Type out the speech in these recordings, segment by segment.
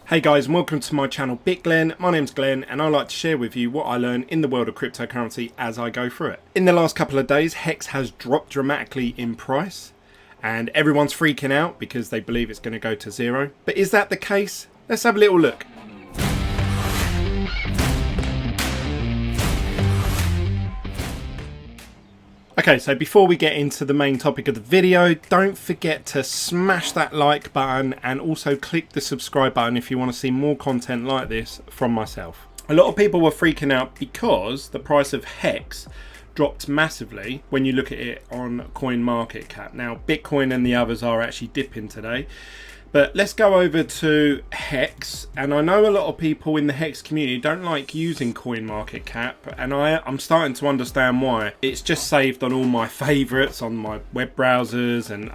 Hey guys, and welcome to my channel BitGlenn. My name's Glenn and I like to share with you what I learn in the world of cryptocurrency as I go through it. In the last couple of days, HEX has dropped dramatically in price and everyone's freaking out because they believe it's going to go to zero. But is that the case? Let's have a little look. Okay, so before we get into the main topic of the video, don't forget to smash that like button and also click the subscribe button if you want to see more content like this from myself. A lot of people were freaking out because the price of HEX dropped massively when you look at it on CoinMarketCap. Now, Bitcoin and the others are actually dipping today. But let's go over to HEX, and I know a lot of people in the HEX community don't like using CoinMarketCap, and I'm starting to understand why. It's just saved on all my favourites on my web browsers, and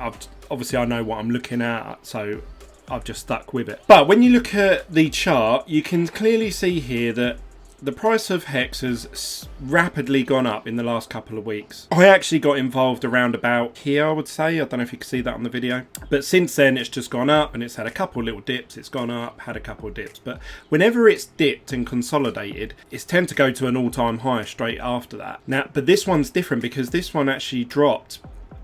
obviously I know what I'm looking at, so I've just stuck with it. But when you look at the chart, you can clearly see here that the price of HEX has rapidly gone up in the last couple of weeks. I actually got involved around about here, I would say. I don't know if you can see that on the video. But since then, it's just gone up and it's had a couple of little dips. It's gone up, had a couple of dips. But whenever it's dipped and consolidated, it's tend to go to an all-time high straight after that. Now, but this one's different because this one actually dropped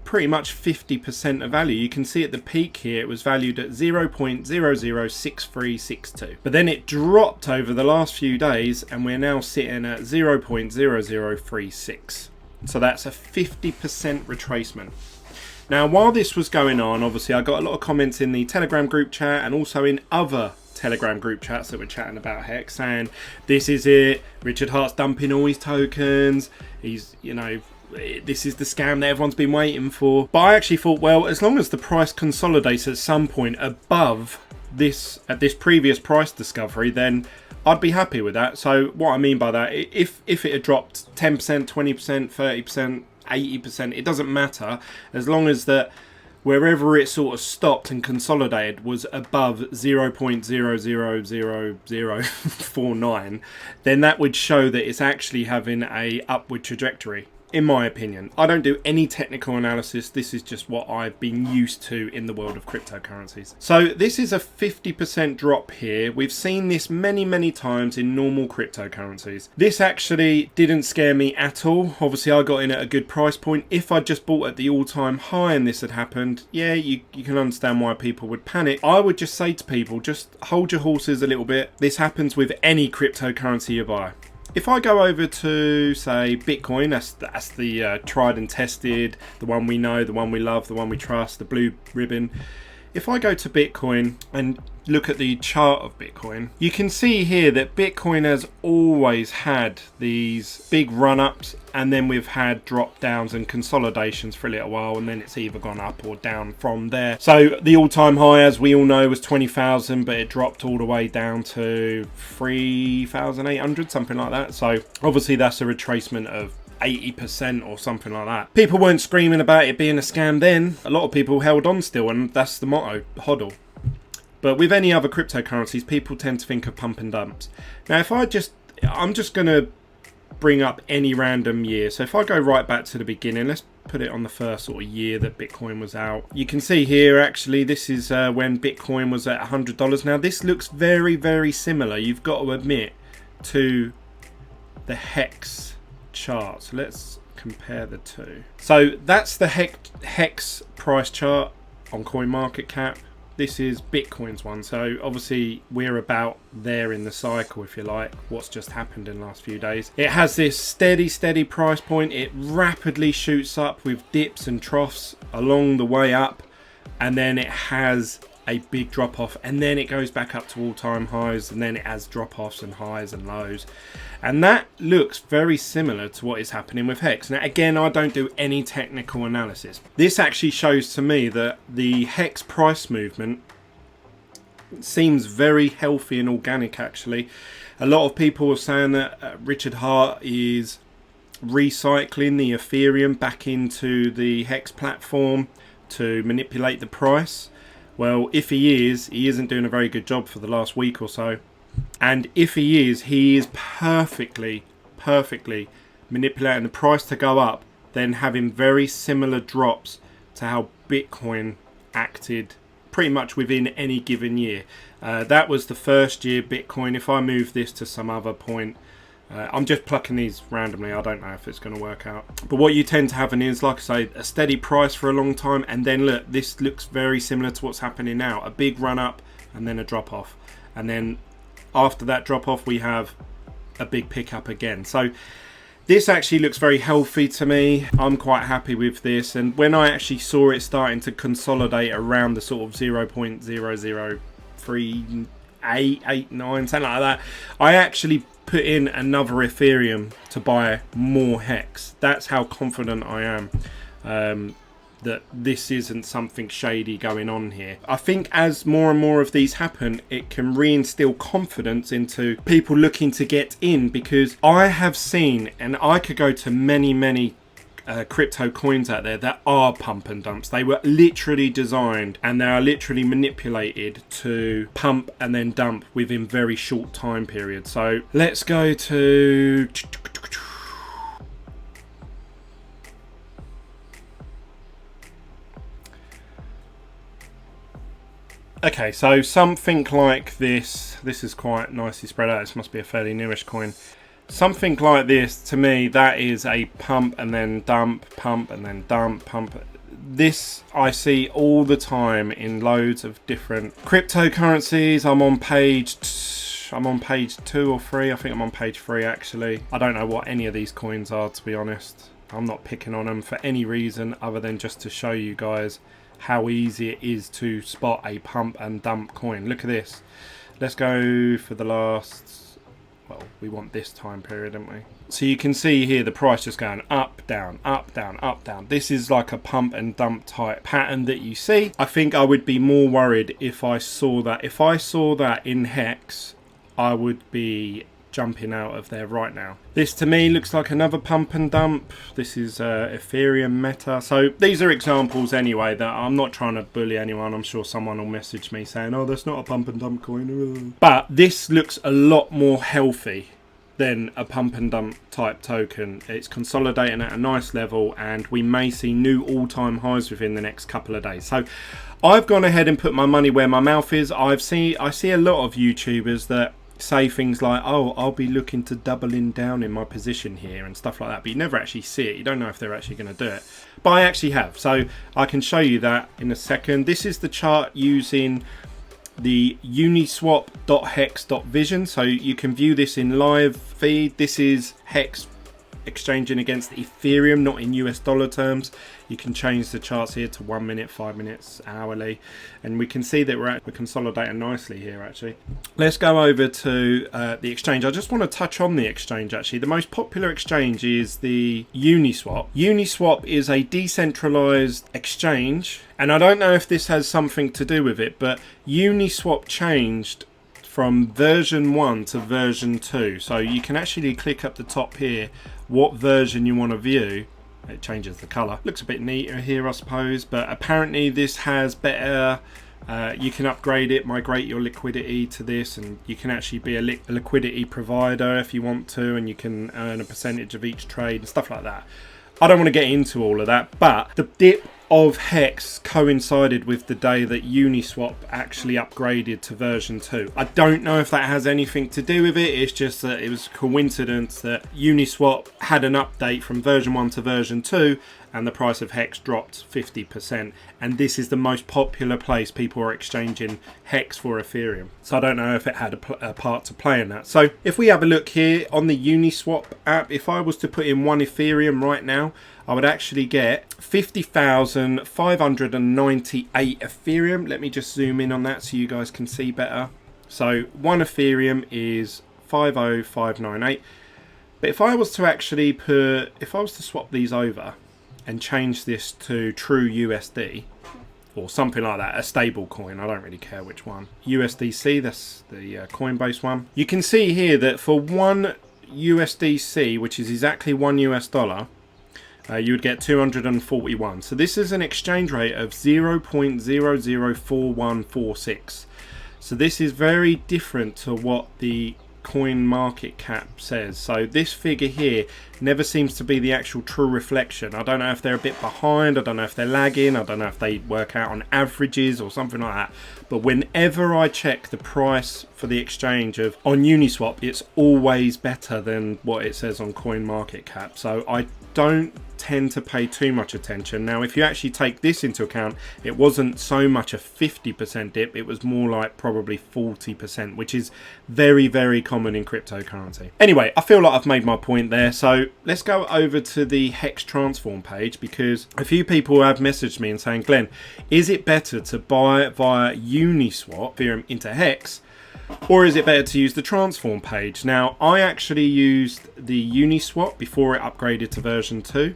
pretty much 50% of value. You can see at the peak here it was valued at 0.006362, but then it dropped over the last few days and we're now sitting at 0.0036. So that's a 50% retracement. Now, while this was going on, obviously I got a lot of comments in the Telegram group chat and also in other Telegram group chats that were chatting about HEX, saying this is it, Richard Hart's dumping all his tokens, he's, you know, this is the scam that everyone's been waiting for. But I actually thought, well, as long as the price consolidates at some point above this at this previous price discovery, then I'd be happy with that. So what I mean by that, if it had dropped 10%, 20%, 30%, 80%, it doesn't matter, as long as that wherever it sort of stopped and consolidated was above 0.000049, then that would show that it's actually having a upward trajectory. In my opinion, I don't do any technical analysis. This is just what I've been used to in the world of cryptocurrencies. So this is a 50% drop here. We've seen this many times in normal cryptocurrencies. This actually didn't scare me at all. Obviously, I got in at a good price point. If I just bought at the all-time high and this had happened, yeah, you can understand why people would panic. I would just say to people, just hold your horses a little bit. This happens with any cryptocurrency you buy. If I go over to, say, Bitcoin, that's the tried and tested, the one we know, the one we love, the one we trust, the blue ribbon. If I go to Bitcoin and look at the chart of Bitcoin, you can see here that Bitcoin has always had these big run-ups, and then we've had drop-downs and consolidations for a little while, and then it's either gone up or down from there. So the all-time high, as we all know, was 20,000, but it dropped all the way down to 3,800, something like that. So obviously that's a retracement of 80% or something like that. People weren't screaming about it being a scam then. A lot of people held on still, and that's the motto, hodl. But with any other cryptocurrencies, people tend to think of pump and dumps. Now, I'm just going to bring up any random year. So if I go right back to the beginning, let's put it on the first sort of year that Bitcoin was out. You can see here, actually, this is when Bitcoin was at $100. Now, this looks very similar, you've got to admit, to the HEX chart. So let's compare the two. So that's the HEX price chart on CoinMarketCap. This is Bitcoin's one. So obviously we're about there in the cycle, if you like, what's just happened in the last few days. It has this steady price point. It rapidly shoots up with dips and troughs along the way up, and then it has a big drop off, and then it goes back up to all-time highs, and then it has drop offs and highs and lows, and that looks very similar to what is happening with HEX. Now again, I don't do any technical analysis. This actually shows to me that the HEX price movement seems very healthy and organic. Actually, a lot of people are saying that Richard Hart is recycling the Ethereum back into the HEX platform to manipulate the price. Well, if he isn't doing a very good job for the last week or so. And if he is perfectly manipulating the price to go up, then having very similar drops to how Bitcoin acted pretty much within any given year. That was the first year Bitcoin. If I move this to some other point, I'm just plucking these randomly. I don't know if it's going to work out. But what you tend to have is, like I say, a steady price for a long time. And then look, this looks very similar to what's happening now. A big run up and then a drop off. And then after that drop off, we have a big pickup again. So this actually looks very healthy to me. I'm quite happy with this. And when I actually saw it starting to consolidate around the sort of 0.00389, something like that, I actually put in another Ethereum to buy more HEX. That's how confident I am that this isn't something shady going on here. I think as more and more of these happen, it can reinstill confidence into people looking to get in, because I have seen, and I could go to many crypto coins out there that are pump and dumps. They were literally designed and they are literally manipulated to pump and then dump within very short time periods. So let's go to okay, so something like this is quite nicely spread out. This must be a fairly newish coin. Something like this, to me, that is a pump and then dump, pump and then dump, pump. This I see all the time in loads of different cryptocurrencies. I'm on page 2 or 3. I think I'm on page 3 actually. I don't know what any of these coins are, to be honest. I'm not picking on them for any reason other than just to show you guys how easy it is to spot a pump and dump coin. Look at this. Let's go for the last, well, we want this time period, don't we? So you can see here the price just going up, down, up, down, up, down. This is like a pump and dump type pattern that you see. I think I would be more worried if I saw that. If I saw that in HEX, I would be jumping out of there right now. This to me looks like another pump and dump. This is Ethereum Meta. So these are examples anyway, that I'm not trying to bully anyone. I'm sure someone will message me saying, oh, that's not a pump and dump coin. But this looks a lot more healthy than a pump and dump type token. It's consolidating at a nice level and we may see new all-time highs within the next couple of days. So I've gone ahead and put my money where my mouth is. I see a lot of YouTubers that say things like, oh, I'll be looking to doubling down in my position here and stuff like that, but you never actually see it. You don't know if they're actually going to do it, but I actually have, so I can show you that in a second. This is the chart using the uniswap.hex.vision, so you can view this in live feed. This is HEX exchanging against Ethereum, not in US dollar terms. You can change the charts here to 1 minute, 5 minutes, hourly, and we can see that we're consolidating nicely here actually. Let's go over to the exchange. I just want to touch on the exchange actually. The most popular exchange is the Uniswap. Uniswap is a decentralized exchange, and I don't know if this has something to do with it, but Uniswap changed from version 1 to version 2. So you can actually click up the top here what version you want to view. It changes the color. Looks a bit neater here, I suppose, but apparently this has better, you can upgrade it, migrate your liquidity to this, and you can actually be a liquidity provider if you want to, and you can earn a percentage of each trade and stuff like that. I don't want to get into all of that, but the dip of HEX coincided with the day that Uniswap actually upgraded to version 2. I don't know if that has anything to do with it. It's just that it was a coincidence that Uniswap had an update from version 1 to version 2 and the price of HEX dropped 50%, and this is the most popular place people are exchanging HEX for Ethereum. So I don't know if it had a part to play in that. So if we have a look here on the Uniswap app, if I was to put in 1 Ethereum right now, I would actually get 50,598 Ethereum. Let me just zoom in on that so you guys can see better. So 1 Ethereum is 50598. But if I was to actually swap these over and change this to true USD or something like that, a stable coin, I don't really care which one, USDC, that's the coinbase one, you can see here that for 1 USDC, which is exactly $1 US, you would get 241. So this is an exchange rate of 0.004146. So this is very different to what the coin market cap says. So this figure here never seems to be the actual true reflection. I don't know if they're a bit behind, I don't know if they're lagging, I don't know if they work out on averages or something like that. But whenever I check the price for the exchange on Uniswap, it's always better than what it says on coin market cap. So I don't tend to pay too much attention. Now if you actually take this into account, it wasn't so much a 50% dip, it was more like probably 40%, which is very, very common in cryptocurrency. Anyway, I feel like I've made my point there, so let's go over to the HEX transform page, because a few people have messaged me and saying, Glenn, is it better to buy via Uniswap Ethereum into HEX, or is it better to use the transform page? Now, I actually used the Uniswap before it upgraded to version 2,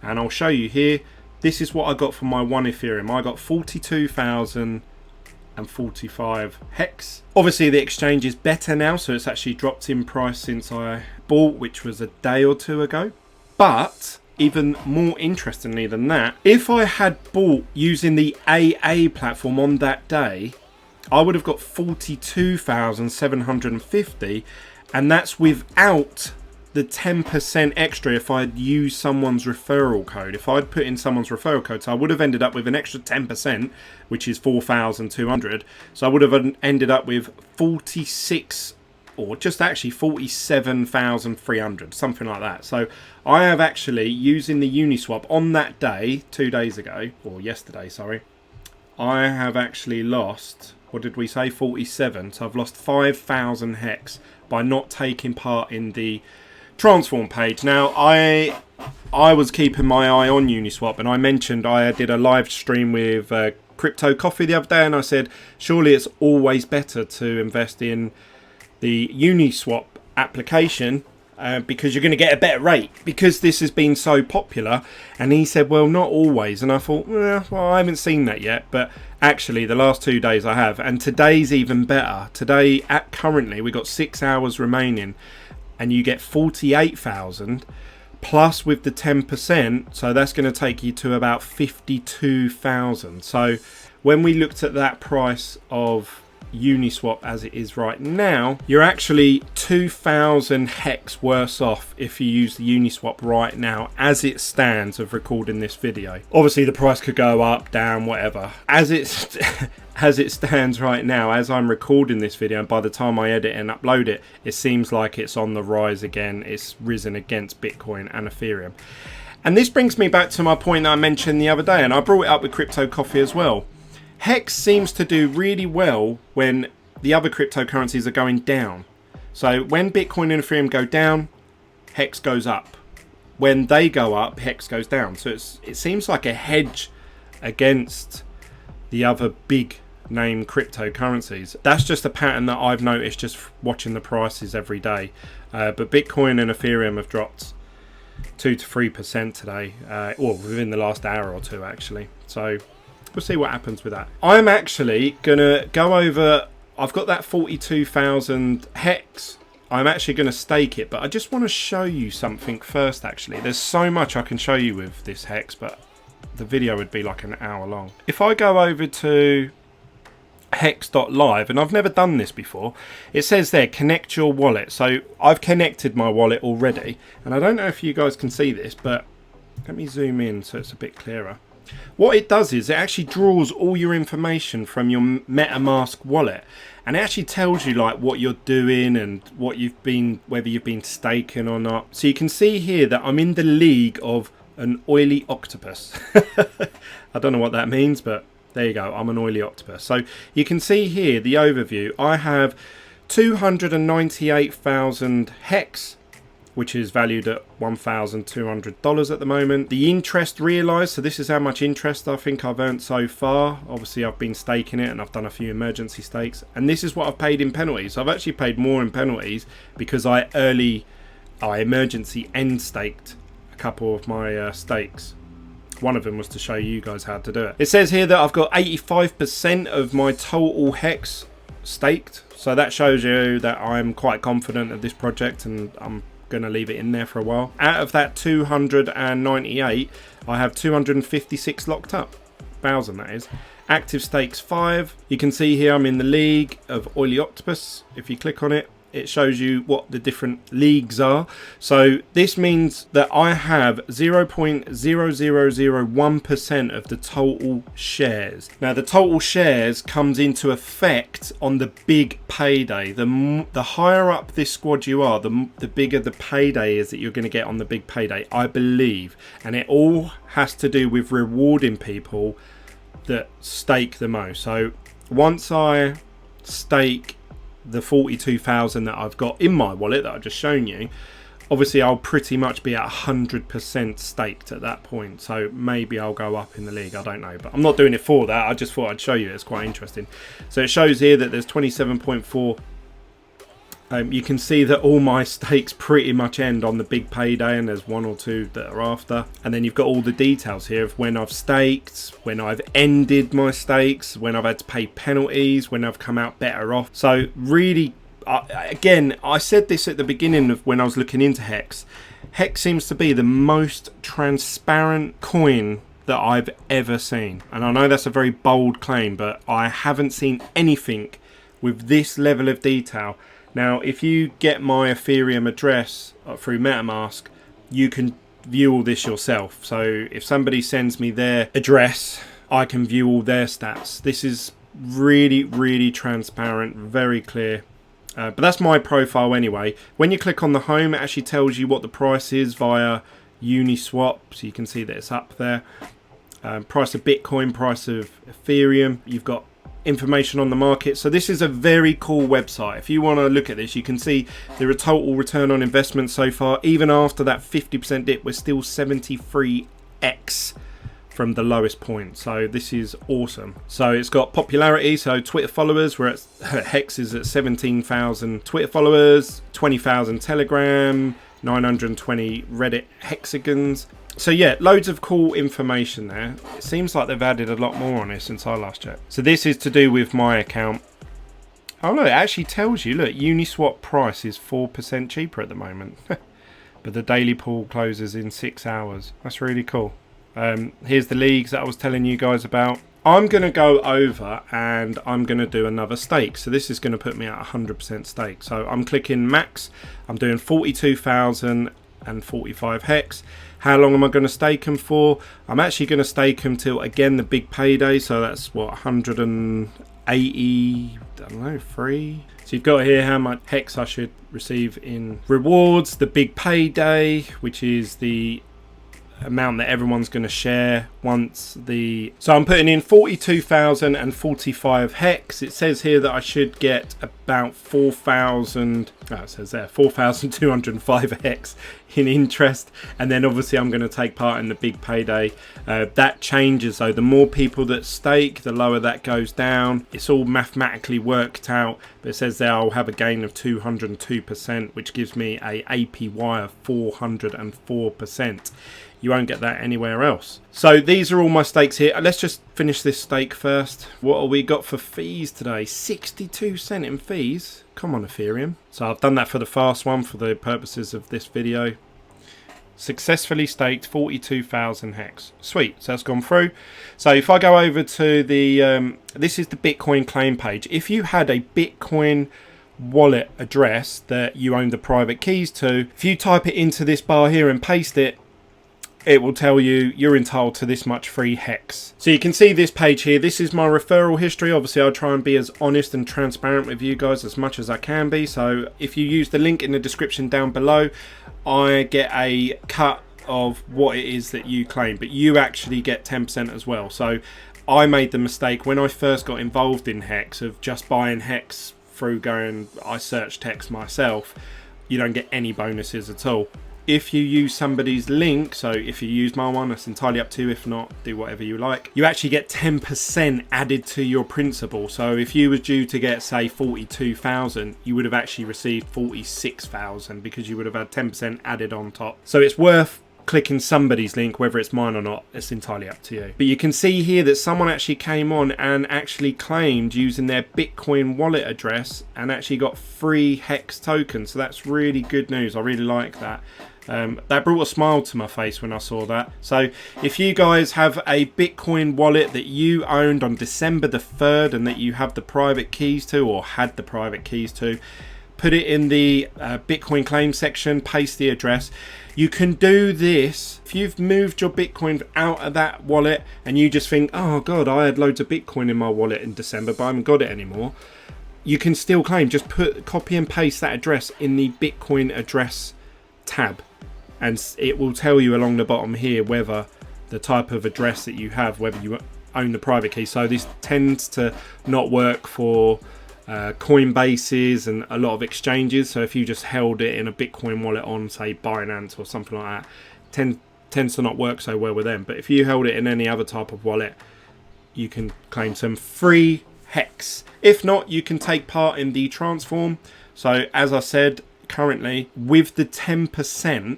and I'll show you here. This is what I got for my 1 Ethereum. I got 42,045 HEX. Obviously, the exchange is better now, so it's actually dropped in price since I bought, which was a day or two ago. But even more interestingly than that, if I had bought using the AA platform on that day, I would have got 42,750, and that's without the 10% extra if I'd used someone's referral code. If I'd put in someone's referral code, so I would have ended up with an extra 10%, which is 4,200. So I would have ended up with 46, or just actually 47,300, something like that. So I have actually, using the Uniswap on that day, 2 days ago, or yesterday, sorry, I have actually lost, what did we say, 47. So I've lost 5,000 HEX by not taking part in the transform page. Now I was keeping my eye on Uniswap, and I mentioned I did a live stream with Crypto Coffee the other day, and I said surely it's always better to invest in the Uniswap application because you're going to get a better rate, because this has been so popular. And he said, well, not always. And I thought, well, I haven't seen that yet, but actually the last 2 days I have, and today's even better. Today, currently we got 6 hours remaining, and you get 48,000 plus with the 10%, so that's going to take you to about 52,000. So when we looked at that price of Uniswap as it is right now, you're actually 2,000 HEX worse off if you use the Uniswap right now as it stands of recording this video. Obviously the price could go up, down, whatever. As it stands right now, as I'm recording this video, and by the time I edit and upload it, it seems like it's on the rise again. It's risen against Bitcoin and Ethereum. And this brings me back to my point that I mentioned the other day, and I brought it up with Crypto Coffee as well. HEX seems to do really well when the other cryptocurrencies are going down. So when Bitcoin and Ethereum go down, HEX goes up. When they go up, HEX goes down. So it seems like a hedge against the other big name cryptocurrencies. That's just a pattern that I've noticed just watching the prices every day. But Bitcoin and Ethereum have dropped 2 to 3% today, or within the last hour or two actually. So we'll see what happens with that. I'm actually gonna go over, I've got that 42,000 HEX. I'm actually going to stake it, but I just want to show you something first actually. There's so much I can show you with this HEX, but the video would be like an hour long. If I go over to hex.live, and I've never done this before, it says there, connect your wallet. So I've connected my wallet already, and I don't know if you guys can see this, but let me zoom in so it's a bit clearer. What it does is it actually draws all your information from your MetaMask wallet, and it actually tells you like what you're doing and what you've been, whether you've been staking or not. So you can see here that I'm in the league of an oily octopus. I don't know what that means, but there you go, I'm an oily octopus. So you can see here the overview. I have 298,000 HEX, which is valued at $1,200 at the moment. The interest realised, so this is how much interest I think I've earned so far. Obviously I've been staking it and I've done a few emergency stakes, and this is what I've paid in penalties. So I've actually paid more in penalties because I emergency end staked a couple of my stakes. One of them was to show you guys how to do it. It says here that I've got 85% of my total HEX staked, so that shows you that I'm quite confident of this project, and I'm going to leave it in there for a while. Out of that 298, I have 256 locked up, 1,000 that is. Active stakes 5. You can see here I'm in the league of oily octopus. If you click on it, it shows you what the different leagues are. So this means that I have 0.0001% of the total shares. Now the total shares comes into effect on the big payday. The higher up this squad you are, the bigger the payday is that you're going to get on the big payday, I believe. And it all has to do with rewarding people that stake the most. So once I stake the 42,000 that I've got in my wallet that I've just shown you, obviously I'll pretty much be at 100% staked at that point. So maybe I'll go up in the league, I don't know, but I'm not doing it for that. I just thought I'd show you, it's quite interesting. So it shows here that there's 27.4. You can see that all my stakes pretty much end on the big payday, and there's one or two that are after. And then you've got all the details here of when I've staked, when I've ended my stakes, when I've had to pay penalties, when I've come out better off. So really, again, I said this at the beginning of when I was looking into HEX. HEX seems to be the most transparent coin that I've ever seen. And I know that's a very bold claim, but I haven't seen anything with this level of detail. Now, if you get my Ethereum address through MetaMask, you can view all this yourself. So if somebody sends me their address, I can view all their stats. This is really, really transparent, very clear. But that's my profile anyway. When you click on the home, it actually tells you what the price is via Uniswap. So you can see that it's up there. Price of Bitcoin, price of Ethereum. You've got information on the market. So this is a very cool website. If you want to look at this, you can see the total return on investment so far. Even after that 50% dip, we're still 73x from the lowest point. So this is awesome. So it's got popularity. So Twitter followers, we're at HEX is at 17,000 Twitter followers, 20,000 Telegram, 920 Reddit hexagons. So yeah, loads of cool information there. It seems like they've added a lot more on it since I last checked. So this is to do with my account. Oh look, it actually tells you, look, Uniswap price is 4% cheaper at the moment. But the daily pool closes in 6 hours. That's really cool. Here's the leagues that I was telling you guys about. I'm going to go over and I'm going to do another stake. So this is going to put me at 100% stake. So I'm clicking max. I'm doing 42,045 HEX. How long am I going to stake them for? I'm actually going to stake them till, again, the big payday. So that's what, 180, I don't know, 3. So you've got here how much HEX I should receive in rewards, the big payday, which is the amount that everyone's going to share once the... So I'm putting in 42,045 HEX. It says here that I should get about 4,000... Oh, it says there, 4,205 HEX in interest. And then obviously I'm going to take part in the big payday. That changes though. The more people that stake, the lower that goes down. It's all mathematically worked out. But it says there I'll have a gain of 202%, which gives me a APY of 404%. You won't get that anywhere else. So these are all my stakes here. Let's just finish this stake first. What have we got for fees today? 62 cents in fees. Come on, Ethereum. So I've done that for the fast one for the purposes of this video. Successfully staked 42,000 HEX. Sweet, so that's gone through. So if I go over to the, this is the Bitcoin claim page. If you had a Bitcoin wallet address that you own the private keys to, if you type it into this bar here and paste it, it will tell you you're entitled to this much free HEX. So you can see this page here. This is my referral history. Obviously, I'll try and be as honest and transparent with you guys as much as I can be. So if you use the link in the description down below, I get a cut of what it is that you claim, but you actually get 10% as well. So I made the mistake when I first got involved in HEX of just buying HEX through going, I searched HEX myself. You don't get any bonuses at all. If you use somebody's link, so if you use my one, that's entirely up to you. If not, do whatever you like. You actually get 10% added to your principal. So if you was due to get, say, 42,000, you would have actually received 46,000 because you would have had 10% added on top. So it's worth clicking somebody's link, whether it's mine or not. It's entirely up to you. But you can see here that someone actually came on and actually claimed using their Bitcoin wallet address and actually got free HEX tokens. So that's really good news. I really like that. That brought a smile to my face when I saw that. So if you guys have a Bitcoin wallet that you owned on December the 3rd and that you have the private keys to, or had the private keys to, put it in the Bitcoin claim section, paste the address. You can do this if you've moved your Bitcoin out of that wallet and you just think, oh God, I had loads of Bitcoin in my wallet in December, but I haven't got it anymore. You can still claim, just copy and paste that address in the Bitcoin address tab. And it will tell you along the bottom here whether the type of address that you have, whether you own the private key. So this tends to not work for coinbases and a lot of exchanges. So if you just held it in a Bitcoin wallet on, say, Binance or something like that, tends to not work so well with them. But if you held it in any other type of wallet, you can claim some free HEX. If not, you can take part in the transform. So as I said, currently with the 10%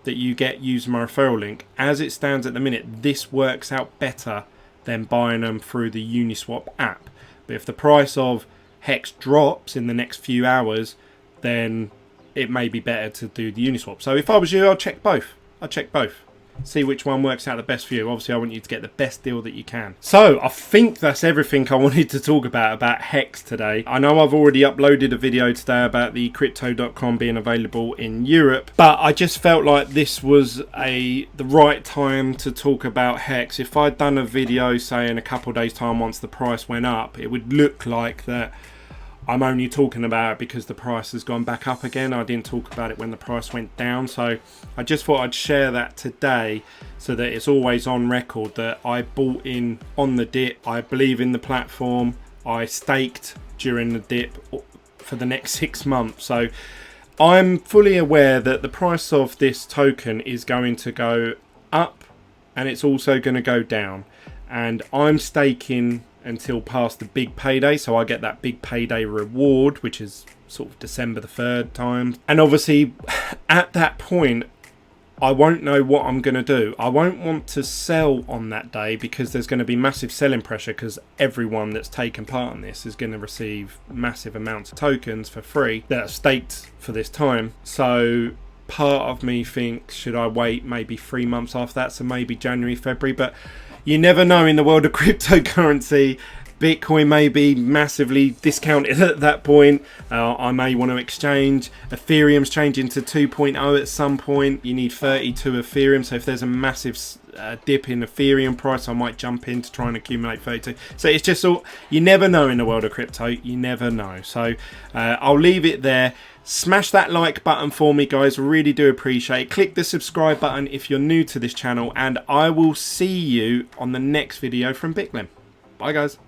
that you get using my referral link, as it stands at the minute, this works out better than buying them through the Uniswap app. But if the price of HEX drops in the next few hours, then it may be better to do the Uniswap. So if I was you, I'd check both. See which one works out the best for you. Obviously, I want you to get the best deal that you can. So I think that's everything I wanted to talk about HEX today. I know I've already uploaded a video today about the crypto.com being available in Europe, but I just felt like this was the right time to talk about HEX. If I'd done a video, say in a couple of days time once the price went up, it would look like that I'm only talking about it because the price has gone back up again. I didn't talk about it when the price went down. So I just thought I'd share that today so that it's always on record that I bought in on the dip. I believe in the platform. I staked during the dip for the next 6 months. So I'm fully aware that the price of this token is going to go up and it's also going to go down. And I'm staking until past the big payday, so I get that big payday reward, which is sort of December the 3rd time. And obviously at that point I won't know what I'm going to do. I won't want to sell on that day because there's going to be massive selling pressure, because everyone that's taken part in this is going to receive massive amounts of tokens for free that are staked for this time. So part of me thinks, should I wait maybe 3 months after that, so maybe January, February? But you never know in the world of cryptocurrency. Bitcoin may be massively discounted at that point. I may want to exchange. Ethereum's changing to 2.0 at some point. You need 32 Ethereum. So if there's a massive dip in Ethereum price, I might jump in to try and accumulate 32. So it's just all, you never know in the world of crypto. You never know. So I'll leave it there. Smash that like button for me, guys. Really do appreciate it. Click the subscribe button if you're new to this channel, and I will see you on the next video from Bitcoin. Bye, guys.